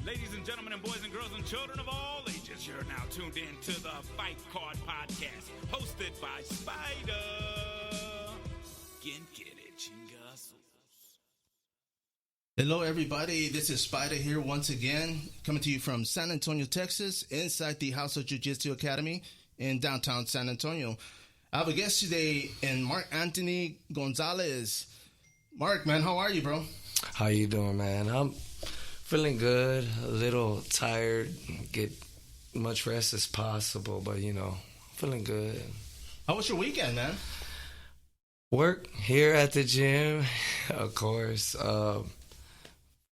Ladies and gentlemen and boys and girls and children of all ages, you're now tuned in to the Fight Card Podcast, hosted by Spider. ¿Quién quiere chingazos? Hello, everybody. This is Spider here once again, coming to you from San Antonio, Texas, inside the House of Jiu-Jitsu Academy in downtown San Antonio. I have a guest today, and Mark Anthony Gonzalez. Mark, man, how are you, bro? How you doing, man? I'm feeling good, a little tired, get much rest as possible, but, feeling good. How was your weekend, man? Work here at the gym, of course, 5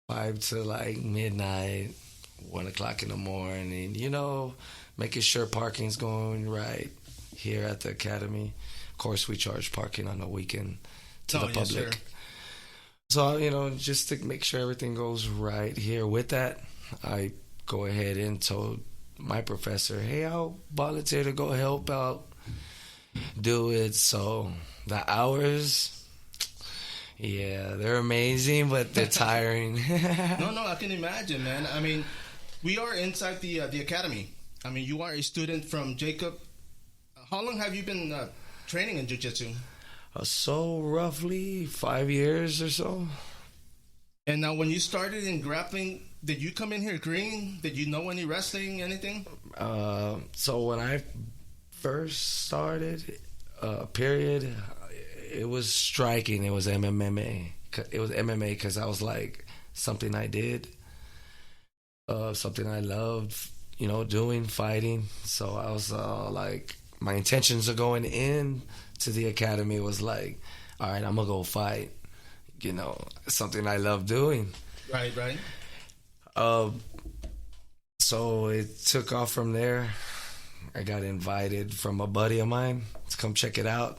to like midnight, 1 o'clock in the morning, making sure parking's going right here at the academy. Of course, we charge parking on the weekend to the public. Sure. So, just to make sure everything goes right here. With that, I go ahead and told my professor, hey, I'll volunteer to go help out, do it. So the hours, yeah, they're amazing, but they're tiring. No, I can imagine, man. I mean, we are inside the academy. I mean, you are a student from Jacob. How long have you been training in jiu-jitsu? So roughly 5 years or so. And now when you started in grappling, did you come in here green? Did you know any wrestling, anything? So when I first started, it was striking. It was MMA. It was MMA because I was like, something I did, something I loved, doing, fighting. So I was like, my intentions of going in to the academy was like, all right, I'm gonna go fight, something I love doing. Right. So it took off from there. I got invited from a buddy of mine to come check it out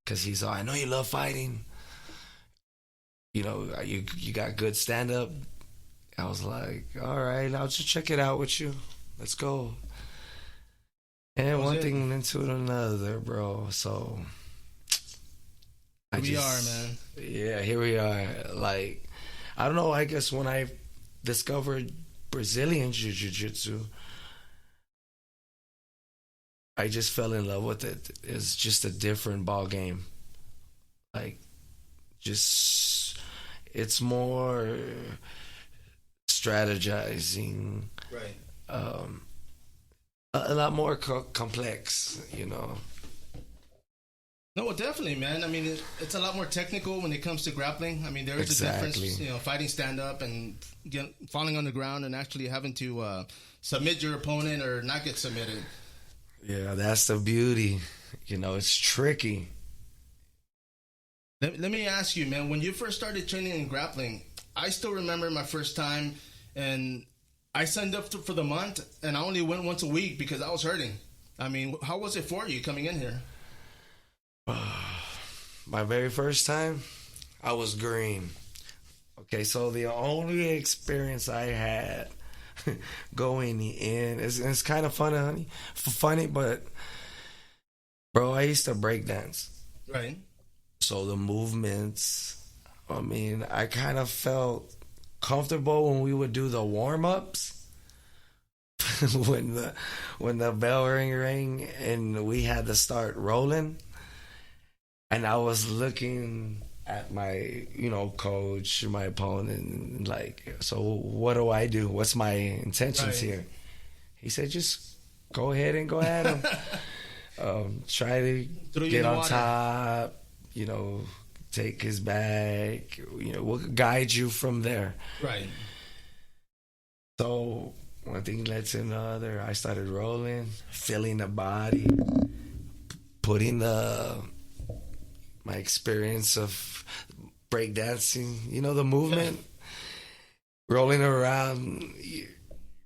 because he's I know you love fighting, you got good stand-up. I was like, all right, I'll just check it out with you, let's go. And one thing into another, bro. So here we are, man. Yeah, here we are. Like, I don't know, I guess when I discovered Brazilian Jiu-Jitsu, I just fell in love with it. It's just a different ball game. Like, it's more strategizing. Right. A lot more complex, No, well, definitely, man. I mean, it's a lot more technical when it comes to grappling. I mean, there is a difference, fighting stand-up and falling on the ground and actually having to submit your opponent or not get submitted. Yeah, that's the beauty. It's tricky. Let me ask you, man, when you first started training in grappling, I still remember my first time, and I signed up for the month, and I only went once a week because I was hurting. I mean, how was it for you coming in here? My very first time, I was green. Okay, so the only experience I had going in, it's kind of funny, but, bro, I used to break dance. Right. So the movements, I kind of felt comfortable when we would do the warm-ups when the bell rang and we had to start rolling, and I was looking at my coach, my opponent, like, so what do I do? What's my intentions here? He said, just go ahead and go at him. Try to get on top, take his back, we'll guide you from there. Right. So one thing led to another. I started rolling, feeling the body, putting my experience of breakdancing, the movement, rolling around,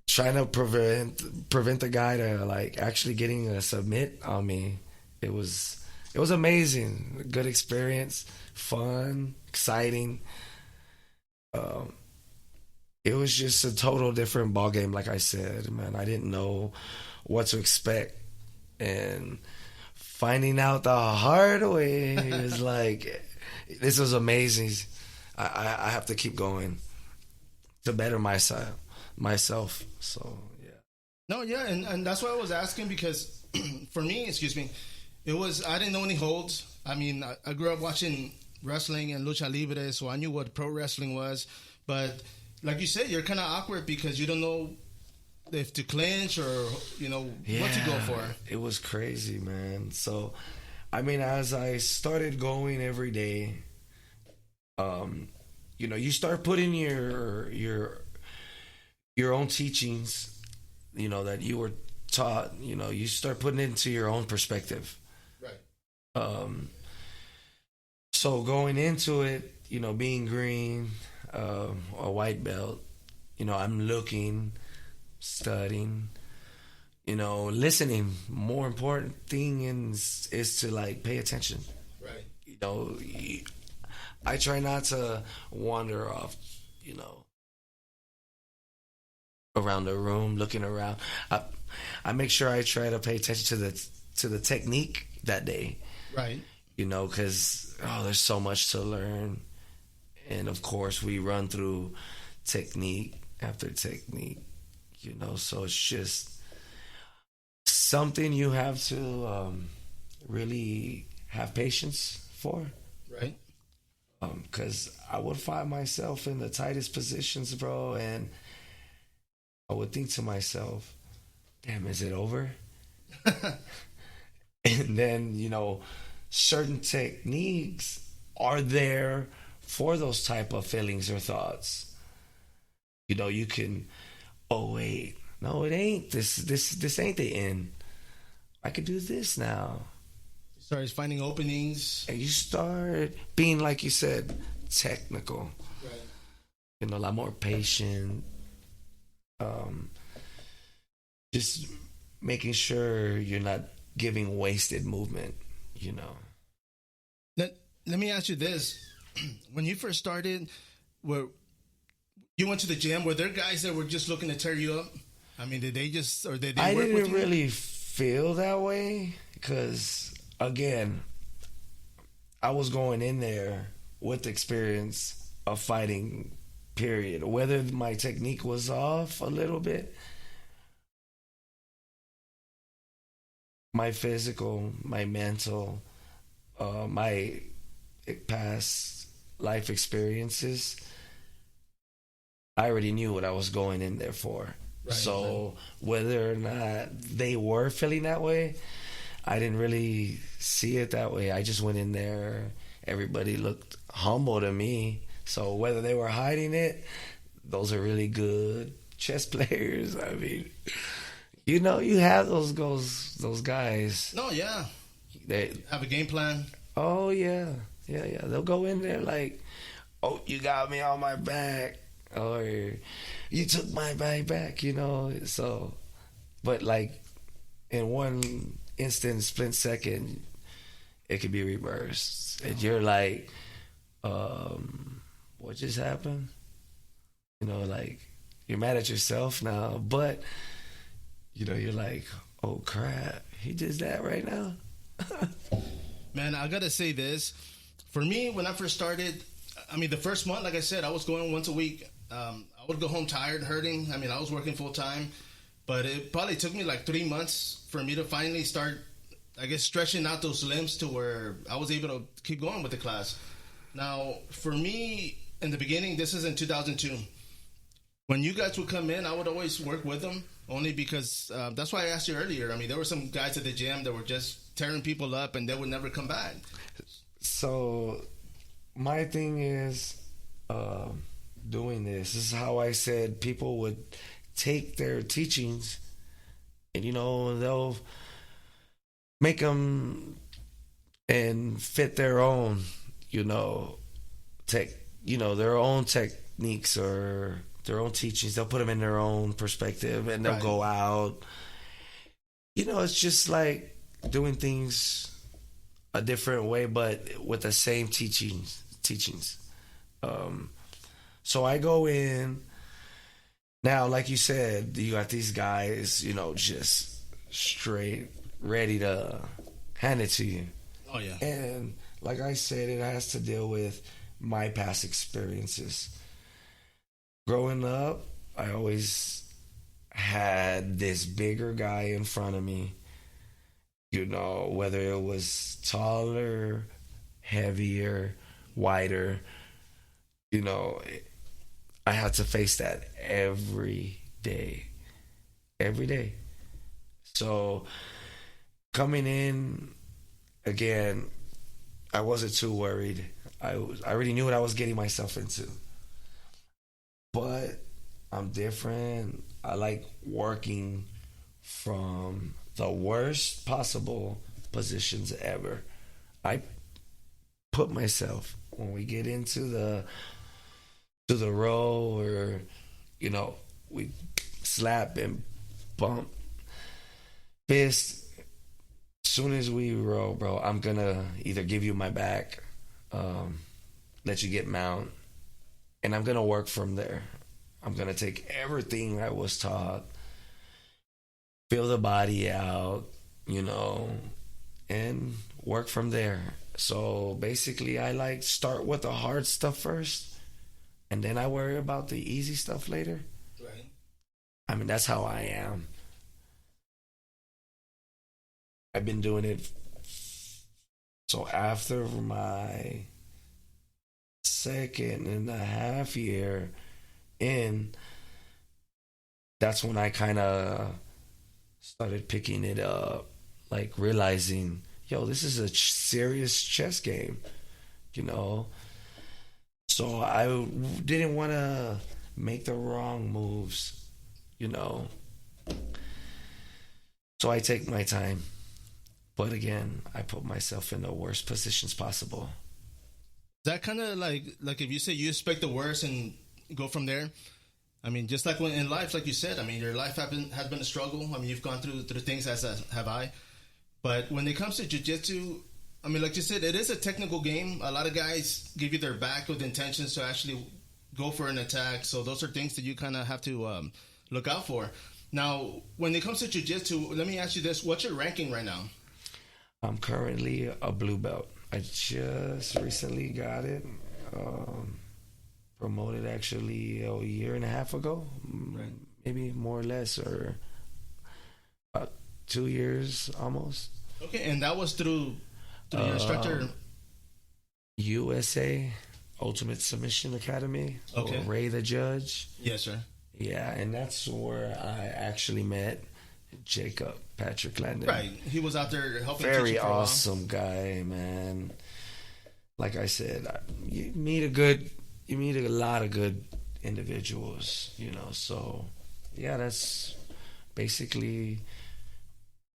trying to prevent the guy to like actually getting a submit on me. It was amazing. Good experience, fun, exciting. It was just a total different ball game. Like I said, man, I didn't know what to expect, and finding out the hard way is like, this was amazing. I have to keep going to better myself. myself. So yeah. No, yeah, and that's why I was asking, because for me, it was, I didn't know any holds. I mean, I grew up watching wrestling and lucha libre, so I knew what pro wrestling was. But like you said, you're kind of awkward because you don't know if to clinch or, what to go for. It was crazy, man. So, I mean, as I started going every day, you start putting your own teachings, that you were taught, you start putting it into your own perspective. Right. So going into it, being green, a white belt, I'm looking, studying, listening. More important thing is to like pay attention. Right. I try not to wander off, around the room, looking around. I make sure I try to pay attention to the technique that day. Right. Because there's so much to learn, and of course we run through technique after technique. So it's just something you have to really have patience for. Right. Because I would find myself in the tightest positions, bro, and I would think to myself, damn, is it over? And then, certain techniques are there for those type of feelings or thoughts. You can, oh wait, no, it ain't. This ain't the end. I could do this now. You start finding openings. And you start being, like you said, technical. Right. A lot more patient. Just making sure you're not giving wasted movement, Let me ask you this. When you first started, you went to the gym, were there guys that were just looking to tear you up? I mean, did they just, or did they I work with you? didn't really feel that way because, again, I was going in there with experience of fighting, period. Whether my technique was off a little bit, my physical, my mental, my past life experiences, I already knew what I was going in there for. Right, so whether or not they were feeling that way, I didn't really see it that way. I just went in there. Everybody looked humble to me. So whether they were hiding it, those are really good chess players. I mean, you have those guys. No, yeah. They have a game plan. Oh, yeah. Yeah. They'll go in there like, oh, you got me on my back. Or you took my back, So, but like in one instant, split second, it could be reversed. And you're like, what just happened? Like you're mad at yourself now, but you're like, oh crap, he did that right now. Man, I gotta say this. For me, when I first started, I mean, the first month, like I said, I was going once a week. I would go home tired, hurting. I mean, I was working full time, but it probably took me like 3 months for me to finally start, I guess, stretching out those limbs to where I was able to keep going with the class. Now, for me, in the beginning, this is in 2002. When you guys would come in, I would always work with them, only because that's why I asked you earlier. I mean, there were some guys at the gym that were just tearing people up and they would never come back. So my thing is doing this is how I said people would take their teachings and, they'll make them and fit their own, their own techniques or their own teachings. They'll put them in their own perspective and they'll go out. It's just like doing things a different way, but with the same teachings. So I go in now, like you said, you got these guys, just straight ready to hand it to you. Oh yeah. And like I said, it has to deal with my past experiences. Growing up, I always had this bigger guy in front of me, you know, whether it was taller, heavier, wider, you know, I had to face that every day. Every day. So coming in, again, I wasn't too worried. I already knew what I was getting myself into. But I'm different. I like working from the worst possible positions ever. I put myself, when we get into the row, or, you know, we slap and bump fist. As soon as we roll, bro, I'm gonna either give you my back, let you get mount, and I'm gonna work from there. I'm gonna take everything I was taught, feel the body out, you know, and work from there. So basically, I like start with the hard stuff first, and then I worry about the easy stuff later. Right. I mean, that's how I am. I've been doing it. So after my 2.5 year in, that's when I kind of started picking it up, like realizing, yo, this is a serious chess game, you know? So I didn't want to make the wrong moves, you know? So I take my time. But again, I put myself in the worst positions possible. That kind of like if you say you expect the worst and go from there. I mean, just like when in life, like you said, I mean, your life has been a struggle. I mean, you've gone through things, as have I. But when it comes to jiu-jitsu, I mean, like you said, it is a technical game. A lot of guys give you their back with intentions to actually go for an attack. So those are things that you kind of have to look out for. Now, when it comes to jiu-jitsu, let me ask you this. What's your ranking right now? I'm currently a blue belt. I just recently got it. Promoted actually a 1.5 years ago. Right. Maybe more or less, or about 2 years almost. Okay, and that was through your instructor? USA Ultimate Submission Academy. Okay. Ray the Judge. Yes, sir. Yeah, and that's where I actually met Jacob Patrick Landon. Right, he was out there helping. Very awesome guy, man. Like I said, you meet a lot of good individuals, you know. So yeah, that's basically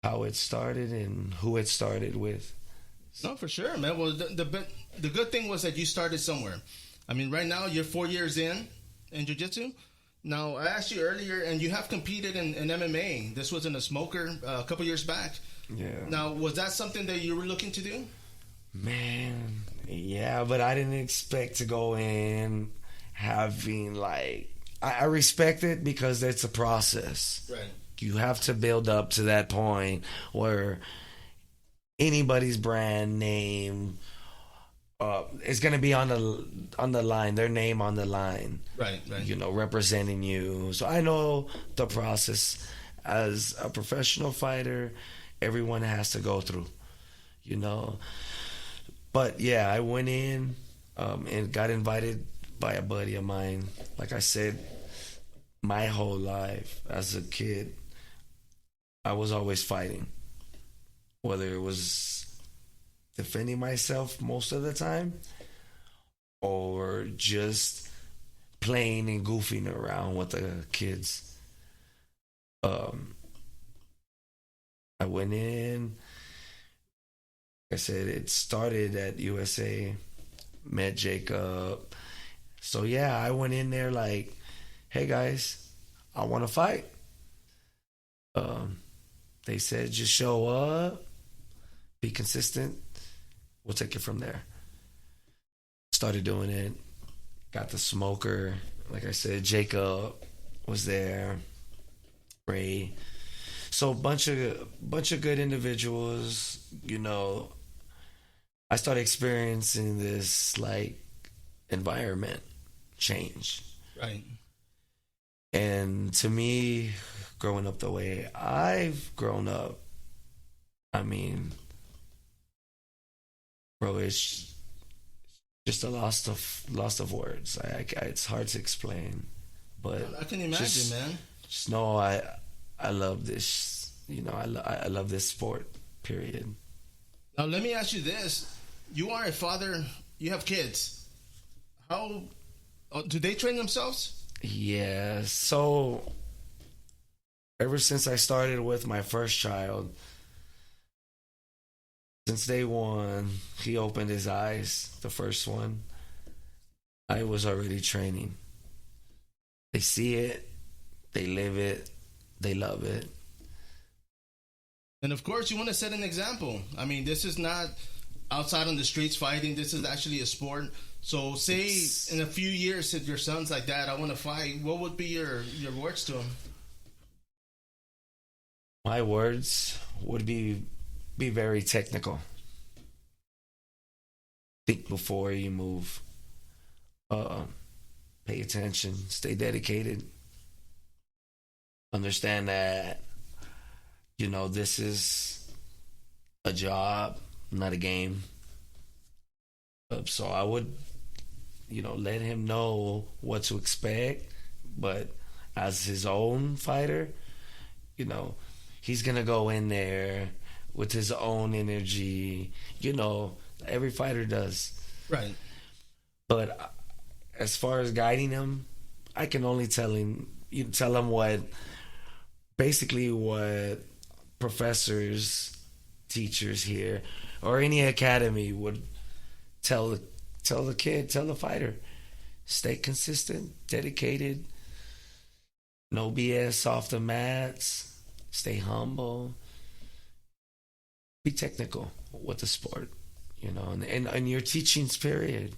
how it started and who it started with. No, for sure, man. Well, the good thing was that you started somewhere. I mean, right now you're 4 years in jiu-jitsu. Now, I asked you earlier, and you have competed in MMA. This was in a smoker a couple years back. Yeah. Now, was that something that you were looking to do? Man, yeah, but I didn't expect to go in having, like... I respect it because it's a process. Right. You have to build up to that point where anybody's brand name... it's going to be on the line, their name on the line. Right. You know, representing you. So I know the process. As a professional fighter, everyone has to go through, you know. But yeah, I went in and got invited by a buddy of mine. Like I said, my whole life as a kid, I was always fighting. Whether it was defending myself most of the time, or just playing and goofing around with the kids. I went in, like I said, it started at USA, met Jacob. So yeah, I went in there like, hey guys, I want to fight. They said, just show up, be consistent, we'll take it from there. Started doing it. Got the smoker. Like I said, Jacob was there. Ray. So a bunch of good individuals, you know. I started experiencing this like environment change. Right. And to me, growing up the way I've grown up, I mean, bro, it's just a loss of words. It's hard to explain, but I can imagine, man. Just know I love this. You know, I love this sport. Period. Now let me ask you this: you are a father. You have kids. How do they train themselves? Yeah. So ever since I started with my first child, since day one, he opened his eyes, the first one, I was already training. They see it, they live it, they love it. And of course, you want to set an example. I mean, this is not outside on the streets fighting. This is actually a sport. So say in a few years, if your son's like, Dad, I want to fight, what would be your words to him? My words would be very technical. Think before you move. Pay attention. Stay dedicated. Understand that, you know, this is a job, not a game. So I would, you know, let him know what to expect. But as his own fighter, you know, he's going to go in there with his own energy. You know, every fighter does. Right. But as far as guiding him, I can only tell him what professors, teachers here, or any academy would tell the fighter. Stay consistent, dedicated, no BS off the mats, stay humble, be technical with the sport, you know, and your teachings, period.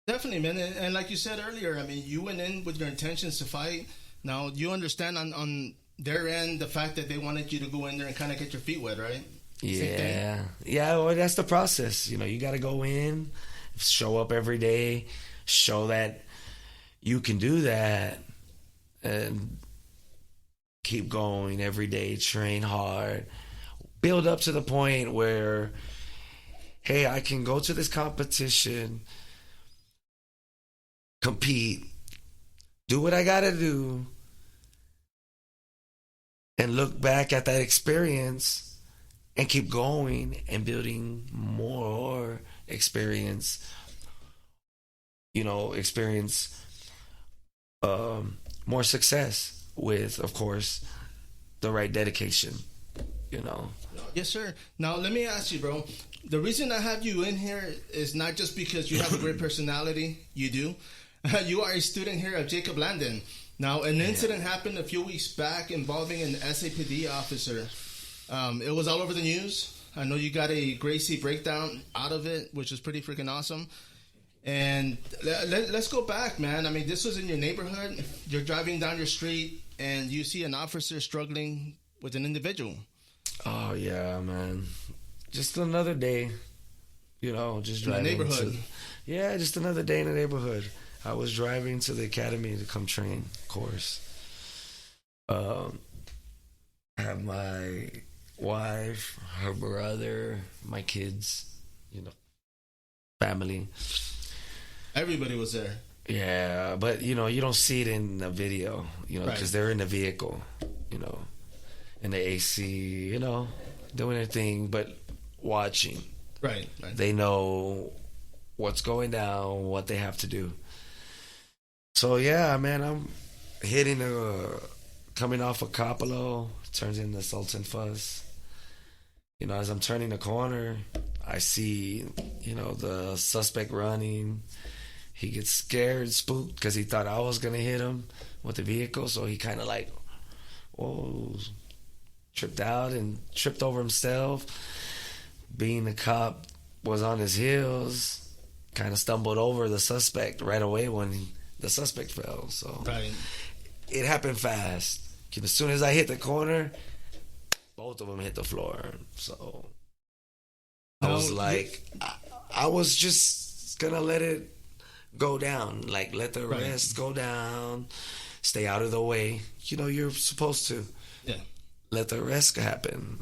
Definitely, man. And like you said earlier, I mean, you went in with your intentions to fight. Now, you understand on their end the fact that they wanted you to go in there and kind of get your feet wet, right? Yeah. Yeah, well, that's the process. You know, you got to go in, show up every day, show that you can do that, and keep going every day, train hard, build up to the point where, hey, I can go to this competition, compete, do what I got to do, and look back at that experience and keep going and building more experience, you know, more success with, of course, the right dedication, you know. Yes, sir. Now, let me ask you, bro. The reason I have you in here is not just because you have a great personality. You do. You are a student here at Jacob Landon. Now, an incident happened a few weeks back involving an S.A.P.D officer. It was all over the news. I know you got a Gracie breakdown out of it, which is pretty freaking awesome. And let's go back, man. I mean, this was in your neighborhood. You're driving down your street, and you see an officer struggling with an individual. Oh, yeah, man. Just another day, you know, just driving. In the neighborhood. Just another day in the neighborhood. I was driving to the academy to come train, of course. I have my wife, her brother, my kids, you know, family. Everybody was there. Yeah, but, you know, you don't see it in the video, you know, because they're in the vehicle, you know, in the AC, you know, doing their thing, but watching. Right. They know what's going down, what they have to do. So, yeah, man, I'm coming off of Capolo, turns into Sultan Fuzz. You know, as I'm turning the corner, I see, you know, the suspect running. He gets scared, spooked, because he thought I was going to hit him with the vehicle. So he kind of like, whoa, tripped out and tripped over himself. Being the cop was on his heels, kind of stumbled over the suspect right away when the suspect fell. So it happened fast. As soon as I hit the corner, both of them hit the floor. So I was like, I was just going to let it go down, like let the rest go down, stay out of the way. You're supposed to let the rest happen.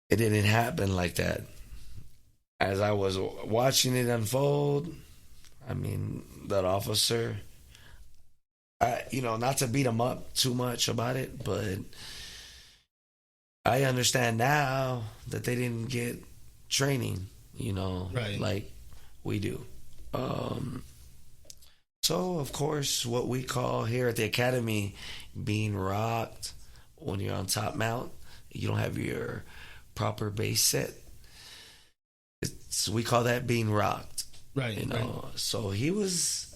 It didn't happen like that. As I was watching it unfold, I mean, that officer, not to beat him up too much about it, but I understand now that they didn't get training, like we do. So, of course, what we call here at the academy being rocked when you're on top mount, you don't have your proper base set. We call that being rocked. Right. So he was,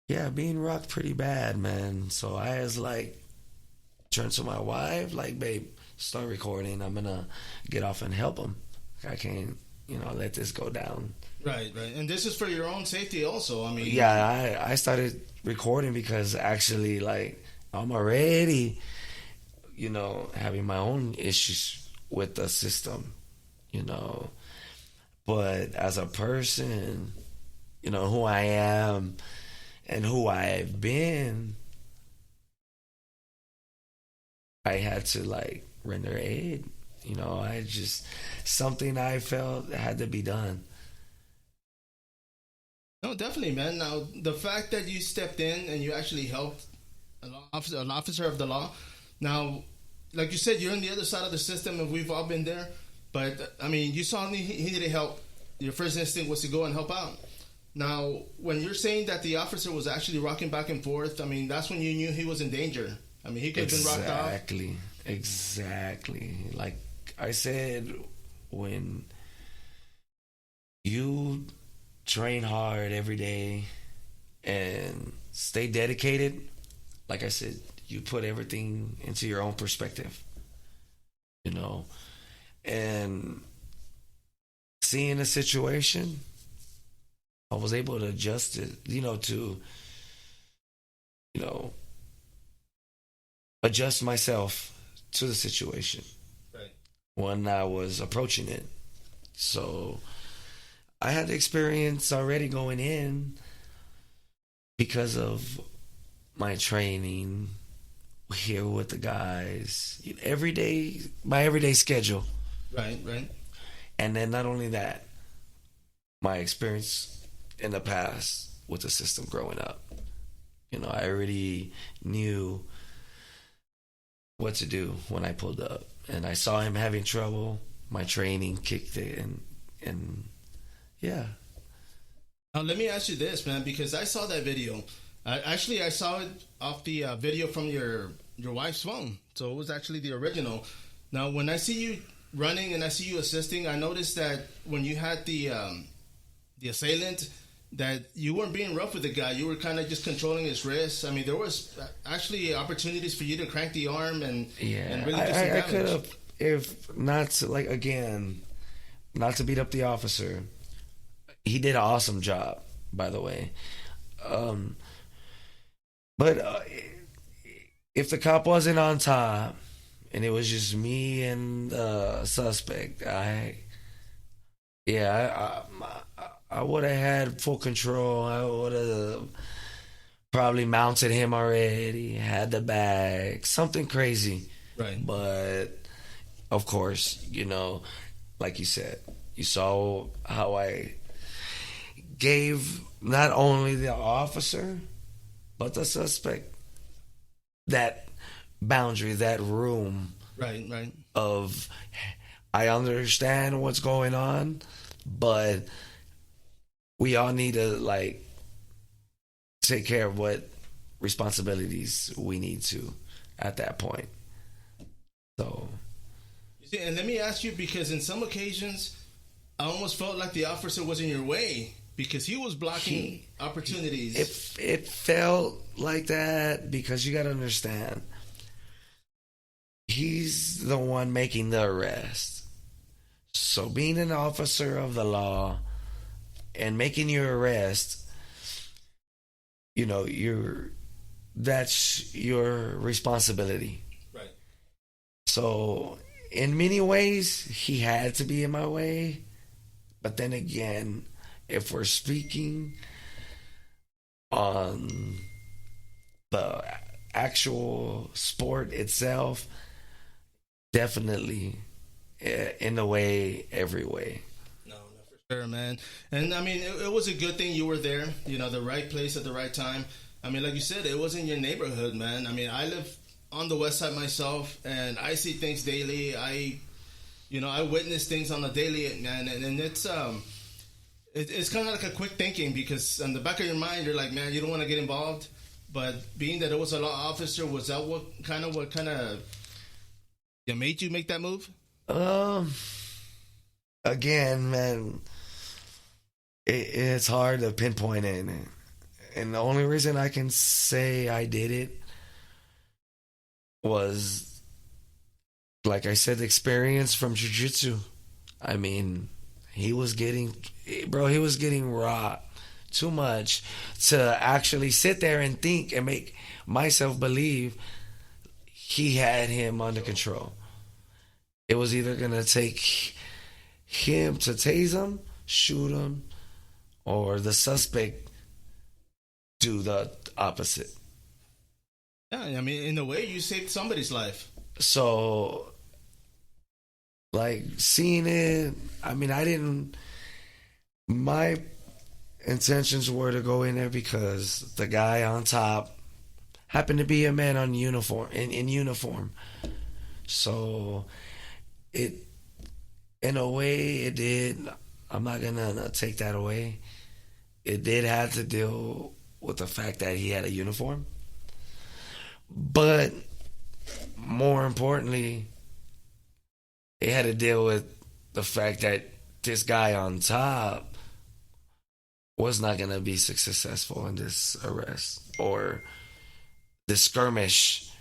being rocked pretty bad, man. So I was like, turned to my wife, like, babe, start recording. I'm going to get off and help him. I can't, let this go down. Right. And this is for your own safety also. I mean. Yeah, I started recording because actually, like, I'm already, having my own issues with the system, But as a person, who I am and who I've been, I had to, like, render aid. Something I felt had to be done. No, definitely, man. Now, the fact that you stepped in and you actually helped an officer of the law. Now, like you said, you're on the other side of the system, and we've all been there. But, I mean, you saw he needed help. Your first instinct was to go and help out. Now, when you're saying that the officer was actually rocking back and forth, I mean, that's when you knew he was in danger. I mean, he could have been rocked off. Exactly. Like I said, when you train hard every day and stay dedicated, like I said, you put everything into your own perspective, and seeing a situation, I was able to adjust it, adjust myself to the situation when I was approaching it. So I had experience already going in because of my training here with the guys, my everyday schedule. Right. And then not only that, my experience in the past with the system growing up. I already knew what to do when I pulled up. And I saw him having trouble. My training kicked in. And yeah. Now, let me ask you this, man, because I saw that video. I saw it off the video from your wife's phone. So it was actually the original. Now, when I see you running and I see you assisting, I noticed that when you had the assailant, that you weren't being rough with the guy. You were kind of just controlling his wrists. I mean, there was actually opportunities for you to crank the arm and really do some damage. I could have, if not to, like, again, not to beat up the officer. He did an awesome job, by the way. But if the cop wasn't on top and it was just me and the suspect, I would have had full control. I would have probably mounted him already, had the bag, something crazy. Right. But, of course, like you said, you saw how I gave not only the officer, but the suspect that boundary, that room. Right. Of, I understand what's going on, but we all need to, like, take care of what responsibilities we need to at that point. So, you see, and let me ask you, because in some occasions, I almost felt like the officer was in your way because he was blocking opportunities. It felt like that because you got to understand, he's the one making the arrest. So being an officer of the law and making your arrest, that's your responsibility. Right. So in many ways, he had to be in my way. But then again, if we're speaking on the actual sport itself, definitely in a way, every way. No, for sure, man. And I mean, it was a good thing you were there, the right place at the right time. I mean, like you said, it was in your neighborhood, man. I mean, I live on the west side myself, and I see things daily. I witness things on the daily, man, and it's kind of like a quick thinking, because on the back of your mind, you're like, man, you don't want to get involved. But being that it was a law officer, was that what kind of made you make that move? Again, man, it's hard to pinpoint it. And the only reason I can say I did it was, like I said, the experience from jiu-jitsu. I mean, he was getting raw too much to actually sit there and think and make myself believe he had him under control. It was either going to take him to tase him, shoot him, or the suspect do the opposite. Yeah, I mean, in a way, you saved somebody's life. So, like, seeing it, I mean, my intentions were to go in there because the guy on top happened to be a man in uniform. So, in a way, it did. I'm not going to take that away. It did have to deal with the fact that he had a uniform. But more importantly, it had to deal with the fact that this guy on top was not going to be successful in this arrest or this skirmish,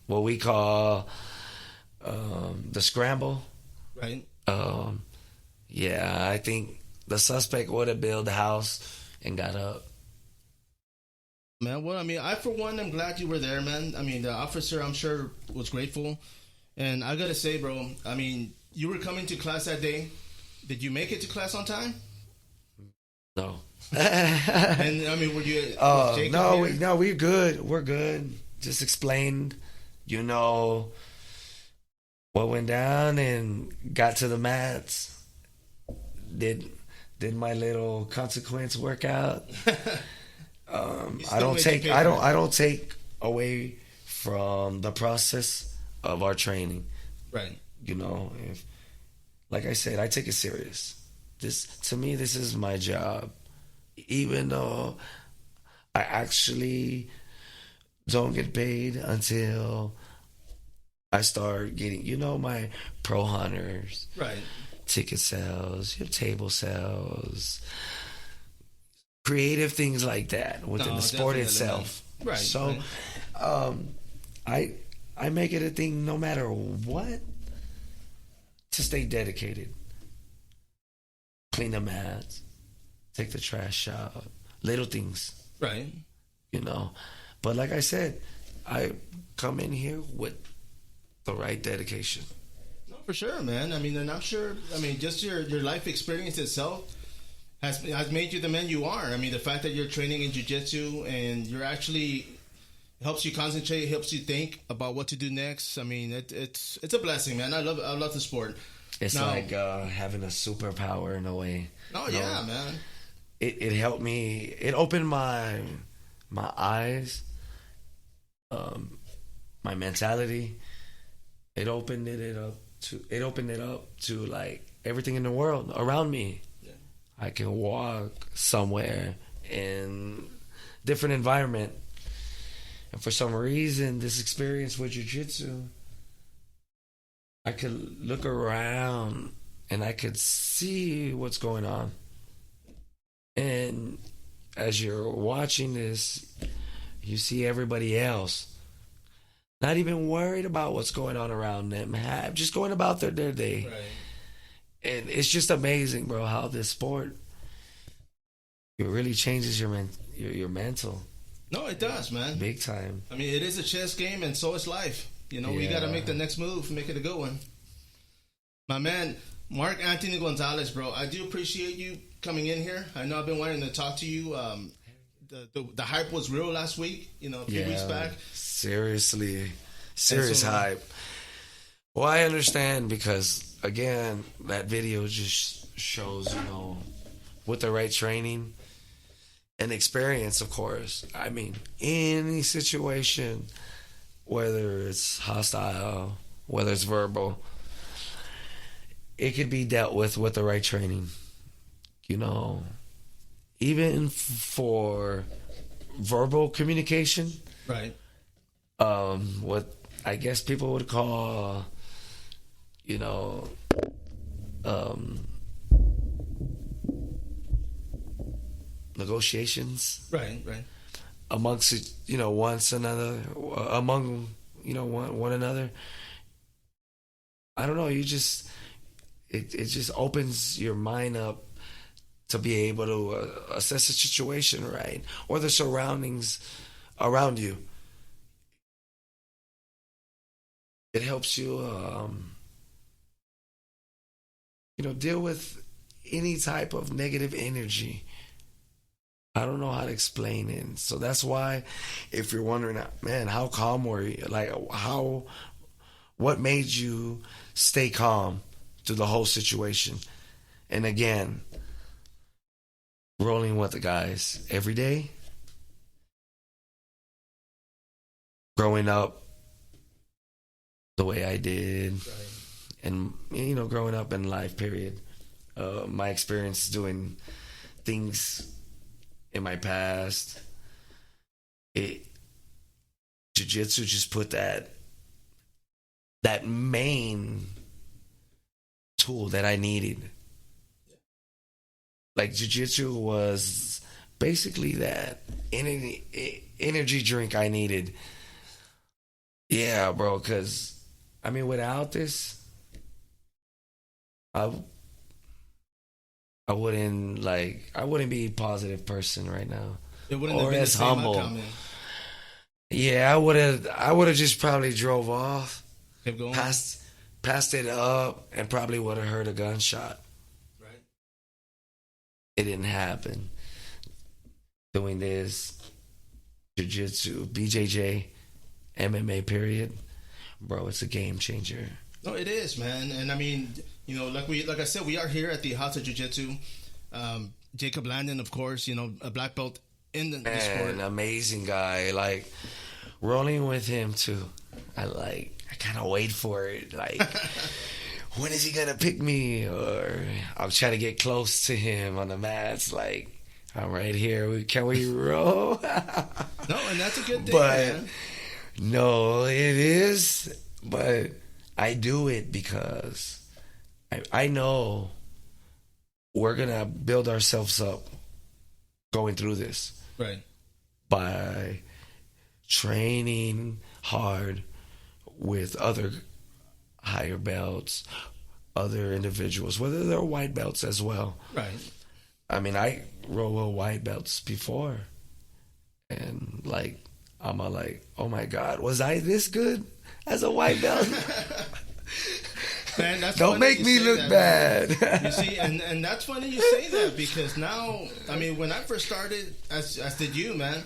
what we call the scramble. Right. Yeah, I think the suspect would have built the house and got up. Man, well, I mean, I, for one, am glad you were there, man. I mean, the officer, I'm sure, was grateful. And I got to say, bro, I mean, you were coming to class that day. Did you make it to class on time? No. And, I mean, were you... No, we're good. We're good. Just explained, what went down and got to the mats. Did my little consequence work out? I don't take away from the process of our training. Right. If, like I said, I take it serious. To me, this is my job. Even though I actually don't get paid until I start getting, my pro hunters. Right. Ticket sales, your table sales, creative things like that within the sport itself. Right. So, I make it a thing no matter what to stay dedicated. Clean the mats, take the trash out, little things. Right. But like I said, I come in here with the right dedication. No, for sure, man. I mean, and I'm sure, just your life experience itself has made you the man you are. I mean, the fact that you're training in jiu-jitsu and you're actually helps you concentrate, helps you think about what to do next. I mean, it's a blessing, man. I love the sport. It's like having a superpower in a way. Oh, yeah, man. It helped me. It opened my eyes, my mentality. It opened it up to like everything in the world around me. Yeah. I can walk somewhere in different environment, and for some reason, this experience with jiu-jitsu, I could look around and I could see what's going on. And as you're watching this, you see everybody else not even worried about what's going on around them, just going about their day. Right. And it's just amazing, bro, how this sport, it really changes your mental. No, it does, man. Big time. I mean, it is a chess game, and so is life. We got to make the next move, make it a good one. My man, Mark Anthony Gonzalez, bro, I do appreciate you coming in here. I know I've been wanting to talk to you. the hype was real last week. A few weeks back. Seriously, serious hype. Well, I understand because again, that video just shows, with the right training and experience, of course. I mean, any situation, whether it's hostile, whether it's verbal, it could be dealt with the right training. Even for verbal communication, right? What I guess people would call, negotiations, right, amongst among one another. I don't know. It just opens your mind up to be able to assess the situation, right, or the surroundings around you. It helps you, deal with any type of negative energy. I don't know how to explain it. So that's why, if you're wondering, man, how calm were you? Like, what made you stay calm through the whole situation? And again, rolling with the guys every day, growing up the way I did, right. And growing up in life, period. My experience doing things in my past, jiu-jitsu just put that main tool that I needed. Like, jiu-jitsu was basically that energy drink I needed. Yeah, bro, because, without this, I wouldn't be a positive person right now. It wouldn't have been as humble. Yeah, I would have just probably drove off, kept going, passed it up, and probably would have heard a gunshot. Right. It didn't happen. Doing this, jiu-jitsu, BJJ, MMA, period, bro, it's a game changer. No, it is, man. And like I said, we are here at the House of Jiu-Jitsu. Jacob Landon, of course, a black belt in the sport. An amazing guy. Like, rolling with him too. I kind of wait for it. Like, when is he gonna pick me? Or I'll try to get close to him on the mats. Like, I'm right here. Can we roll? No, and that's a good thing, but man. No, it is. But I do it because I know we're going to build ourselves up going through this. Right. By training hard with other higher belts, other individuals, whether they're white belts as well. Right. I roll white belts before. And I'm oh my God, was I this good as a white belt? Man, that's don't make me look bad. You see, and that's funny you say that, because now, when I first started, as did you, man,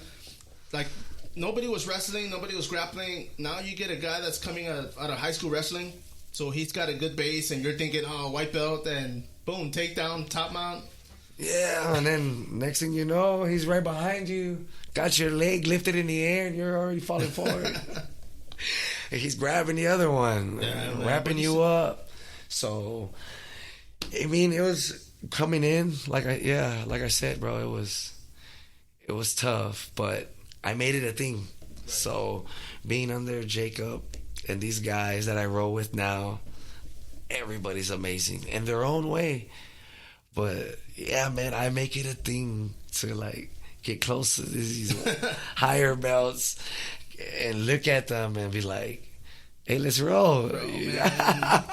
like, nobody was wrestling, nobody was grappling. Now you get a guy that's coming out of high school wrestling, so he's got a good base, and you're thinking, oh, white belt, and boom, takedown, top mount. Yeah, and then next thing you know, he's right behind you, got your leg lifted in the air, and you're already falling forward. And he's grabbing the other one, wrapping you up. So, it was coming in, like I said, bro, it was tough, but I made it a thing. Right. So, being under Jacob and these guys that I roll with now, everybody's amazing in their own way. But yeah, man, I make it a thing to get close to these higher belts and look at them and be like, hey, let's roll. Bro, man.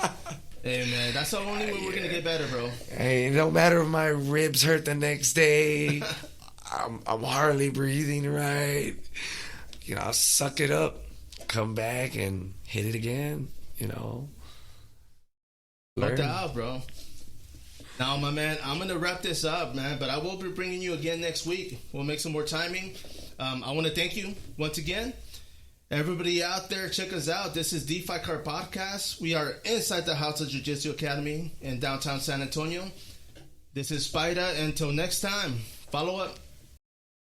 Hey, man, that's the only way we're going to get better, bro. Hey, no matter if my ribs hurt the next day, I'm hardly breathing right. I'll suck it up, come back and hit it again, No doubt, bro. Now, my man, I'm going to wrap this up, man, but I will be bringing you again next week. We'll make some more timing. I want to thank you once again. Everybody out there, check us out. This is TheFightCardPodcast. We are inside the House of Jiu-Jitsu Academy in downtown San Antonio. This is Spider. Until next time, follow up.